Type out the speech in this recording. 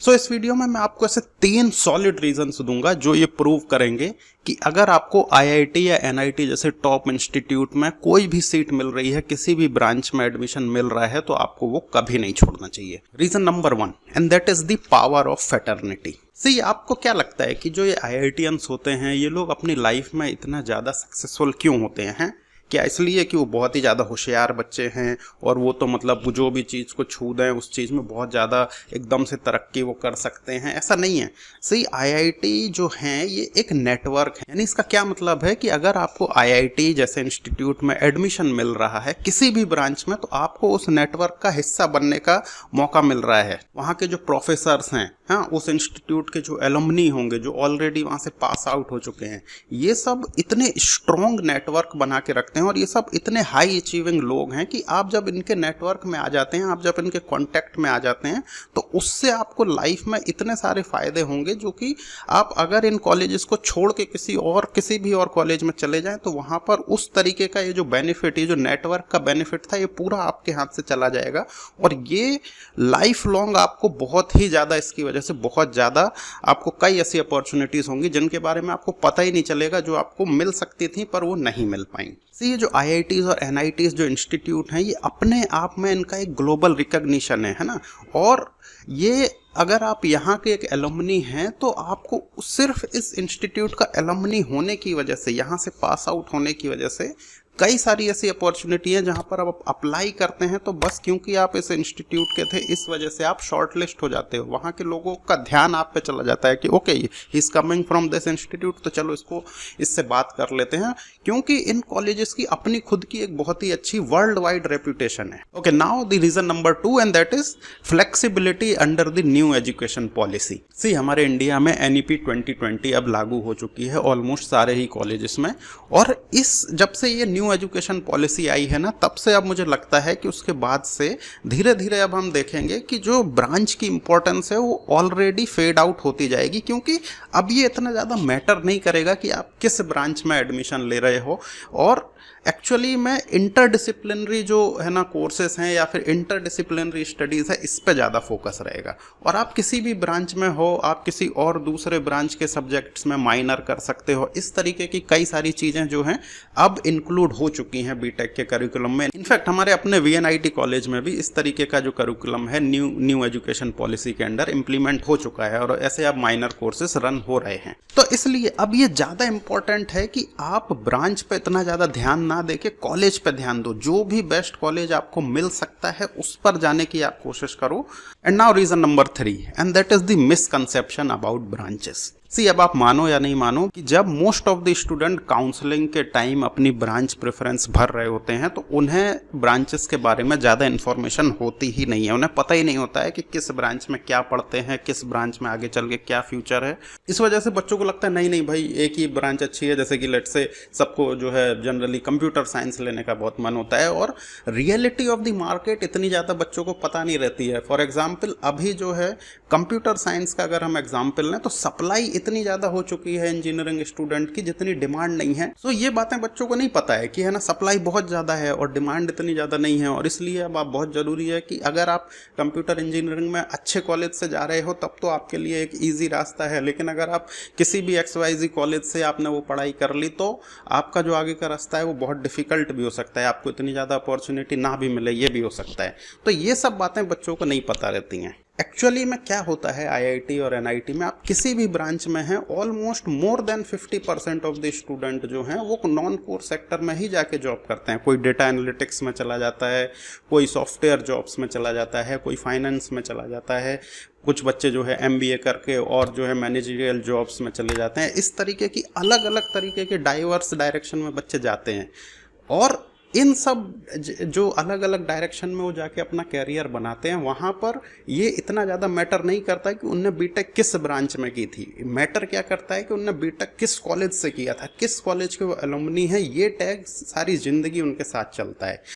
सो इस वीडियो में मैं आपको ऐसे 3 सॉलिड रीजंस दूंगा जो ये प्रूव करेंगे कि अगर आपको आईआईटी या एनआईटी जैसे टॉप इंस्टीट्यूट में कोई भी सीट मिल रही है, किसी भी ब्रांच में एडमिशन मिल रहा है, तो आपको वो कभी नहीं छोड़ना चाहिए। Reason number 1, and that is the power of fraternity. See, आपको क्या लगता है कि जो ये आईआईटीएंस होते हैं, ये लोग अपनी लाइफ में इतना ज़्यादा सक्सेसफुल क्यों होते हैं? क्या इसलिए कि वो बहुत ही ज़्यादा होशियार बच्चे हैं और वो तो मतलब जो भी चीज़ को छू दें उस चीज़ में बहुत ज़्यादा एकदम से तरक्की वो कर सकते हैं? ऐसा नहीं है। सही, आईआईटी जो हैं ये एक नेटवर्क है। यानी इसका क्या मतलब है कि अगर आपको आईआईटी जैसे इंस्टीट्यूट में एडमिशन मिल रहा है किसी भी ब्रांच में, तो आपको उस नेटवर्क का हिस्सा बनने का मौका मिल रहा है। वहाँ के जो प्रोफेसर्स हैं, हाँ, उस इंस्टीट्यूट के जो एलुमनी होंगे जो ऑलरेडी वहाँ से पास आउट हो चुके हैं, ये सब इतने स्ट्रॉन्ग नेटवर्क बना के रखते हैं और ये सब इतने हाई अचीविंग लोग हैं कि आप जब इनके नेटवर्क में आ जाते हैं, आप जब इनके कांटेक्ट में आ जाते हैं, तो उससे आपको लाइफ में इतने सारे फायदे होंगे जो कि आप अगर इन कॉलेजेस को छोड़ के किसी भी और कॉलेज में चले जाएं तो वहाँ पर उस तरीके का ये जो बेनिफिट, ये जो नेटवर्क का बेनिफिट था, ये पूरा आपके हाथ से चला जाएगा और ये लाइफ लॉन्ग आपको बहुत ही ज़्यादा, इसकी वजह से बहुत ज़्यादा आपको कई ऐसी अपॉर्चुनिटीज़ होंगी जिनके बारे में आपको पता ही नहीं चलेगा, जो आपको मिल सकती थी पर वो नहीं मिल पाई। ये जो आईआईटीज़ और एनआईटीज़ जो इंस्टीट्यूट हैं, ये अपने आप में इनका एक ग्लोबल रिकॉग्निशन है ना। और ये अगर आप यहाँ के एक एलुमनी हैं तो आपको सिर्फ इस इंस्टीट्यूट का एलुमनी होने की वजह से, यहाँ से पास आउट होने की वजह से कई सारी ऐसी अपॉर्चुनिटी है जहाँ पर आप अप्लाई करते हैं तो बस क्योंकि आप इस इंस्टीट्यूट के थे इस वजह से आप शॉर्ट लिस्ट हो जाते हो। वहाँ के लोगों का ध्यान आप पे चला जाता है कि okay, he is coming from this institute, तो चलो इससे बात कर लेते हैं, क्योंकि इन कॉलेजेस की अपनी खुद की एक बहुत ही अच्छी वर्ल्ड वाइड रेपुटेशन है। Okay, now the reason number 2, and that is flexibility under the new education policy. See, हमारे इंडिया में एनईपी 2020 अब लागू हो चुकी है ऑलमोस्ट सारे ही कॉलेजेस में, और जब से ये न्यू एजुकेशन पॉलिसी आई है ना, तब से अब मुझे लगता है कि उसके बाद से धीरे धीरे अब हम देखेंगे कि जो ब्रांच की इंपॉर्टेंस है वो ऑलरेडी फेड आउट होती जाएगी, क्योंकि अब ये इतना ज़्यादा मैटर नहीं करेगा कि आप किस ब्रांच में एडमिशन ले रहे हो, और एक्चुअली में इंटरडिसिप्लिनरी जो है ना कोर्सेज हैं या फिर इंटरडिसिप्लिनरी स्टडीज़ है, इस पे ज़्यादा फोकस रहेगा। और आप किसी भी ब्रांच में हो, आप किसी और दूसरे ब्रांच के सब्जेक्ट्स में माइनर कर सकते हो। इस तरीके की कई सारी चीज़ें जो हैं अब इंक्लूड हो चुकी हैं बीटेक के करिकुलम में। इनफैक्ट हमारे अपने वीएनआईटी कॉलेज में भी इस तरीके का जो करिकुलम है न्यू एजुकेशन पॉलिसी के अंडर इम्प्लीमेंट हो चुका है और ऐसे अब माइनर कोर्सेज रन हो रहे हैं। तो इसलिए अब ये ज़्यादा इंपॉर्टेंट है कि आप ब्रांच पे इतना ज़्यादा ध्यान ना देके कॉलेज पे ध्यान दो। जो भी बेस्ट कॉलेज आपको मिल सकता है उस पर जाने की आप कोशिश करो। And now reason number 3, and that is the misconception about branches. See, अब आप मानो या नहीं मानो कि जब most of the student counselling के टाइम अपनी ब्रांच प्रेफरेंस भर रहे होते हैं तो उन्हें ब्रांचेस के बारे में ज़्यादा इन्फॉर्मेशन होती ही नहीं है। उन्हें पता ही नहीं होता है कि किस ब्रांच में क्या पढ़ते हैं, किस ब्रांच में आगे चल के क्या फ्यूचर है। इस वजह से बच्चों को लगता है नहीं भाई, एक ही ब्रांच अच्छी है। जैसे कि लेट से सबको जो है जनरली कंप्यूटर साइंस लेने का बहुत मन होता है और रियलिटी ऑफ द मार्केट इतनी ज़्यादा बच्चों को पता नहीं रहती है। फॉर एग्जाम्पल, अभी जो है कंप्यूटर साइंस का अगर हम एग्जाम्पल लें तो सप्लाई इतनी ज़्यादा हो चुकी है इंजीनियरिंग स्टूडेंट की जितनी डिमांड नहीं है। तो ये बातें बच्चों को नहीं पता है कि है ना, सप्लाई बहुत ज़्यादा है और डिमांड इतनी ज़्यादा नहीं है। और इसलिए अब आप बहुत ज़रूरी है कि अगर आप कंप्यूटर इंजीनियरिंग में अच्छे कॉलेज से जा रहे हो तब तो आपके लिए एक ईजी रास्ता है, लेकिन अगर आप किसी भी XYZ कॉलेज से आपने वो पढ़ाई कर ली तो आपका जो आगे का रास्ता है वो बहुत डिफिकल्ट भी हो सकता है, आपको इतनी ज़्यादा अपॉर्चुनिटी ना भी मिले, ये भी हो सकता है। तो ये सब बातें बच्चों को नहीं पता रहती हैं। एक्चुअली में क्या होता है आईआईटी और एनआईटी में, आप किसी भी ब्रांच में हैं, almost more than 50% of the student जो हैं वो नॉन कोर सेक्टर में ही जाके जॉब करते हैं। कोई डेटा एनालिटिक्स में चला जाता है, कोई सॉफ्टवेयर जॉब्स में चला जाता है, कोई फाइनेंस में चला जाता है, कुछ बच्चे जो है MBA करके और जो है मैनेजरियल जॉब्स में चले जाते हैं। इस तरीके की अलग अलग तरीके के डाइवर्स डायरेक्शन में बच्चे जाते हैं और इन सब जो अलग अलग डायरेक्शन में वो जाके अपना कैरियर बनाते हैं, वहाँ पर ये इतना ज़्यादा मैटर नहीं करता है कि उनने बीटेक किस ब्रांच में की थी। मैटर क्या करता है कि उनने बीटेक किस कॉलेज से किया था, किस कॉलेज के वो एलुमनी है, ये टैग सारी ज़िंदगी उनके साथ चलता है।